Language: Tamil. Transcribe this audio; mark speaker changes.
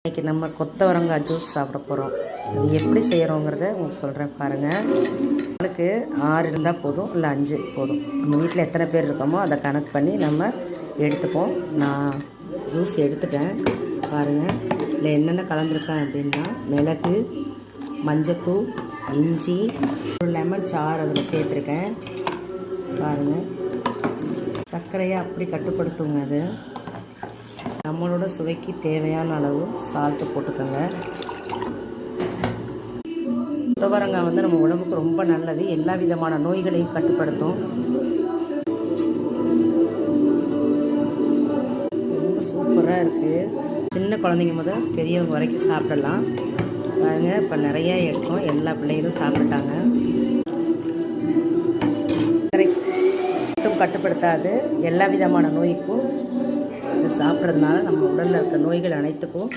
Speaker 1: இன்றைக்கி நம்ம கொத்தவரங்காய் ஜூஸ் சாப்பிட போகிறோம். அது எப்படி செய்கிறோங்கிறத உங்களுக்கு சொல்கிறேன் பாருங்கள். நம்மளுக்கு 6 இருந்தால் போதும், இல்லை 5 போதும். நம்ம வீட்டில் எத்தனை பேர் இருக்கோமோ அதை கணக்கு பண்ணி நம்ம எடுத்துப்போம். நான் ஜூஸ் எடுத்துட்டேன் பாருங்கள். இல்லை என்னென்ன கலந்துருக்கேன் அப்படின்னா மிளகு, மஞ்சத்தூள், இஞ்சி, ஒரு லெமன் சாறு அதில் சேர்த்துருக்கேன் பாருங்கள். சர்க்கரையை அப்படி கட்டுப்படுத்துங்க. அது நம்மளோட சுவைக்கு தேவையான அளவு சால்ட்டு போட்டுக்கோங்க. கொத்தவரங்காய் வந்து நம்ம உடம்புக்கு ரொம்ப நல்லது. எல்லா விதமான நோய்களையும் கட்டுப்படுத்தும். ரொம்ப சூப்பராக இருக்குது. சின்ன குழந்தைங்க முதல் பெரியவங்க வரைக்கும் சாப்பிடலாம் பாருங்க. இப்போ நிறையா இருக்கும், எல்லா பிள்ளைகளும் சாப்பிட்டாங்க. மட்டும் கட்டுப்படுத்தாது, எல்லா விதமான நோய்க்கும் இது சாப்பிட்றதுனால நம்ம உடலில் இருக்க நோய்கள் அனைத்துக்கும்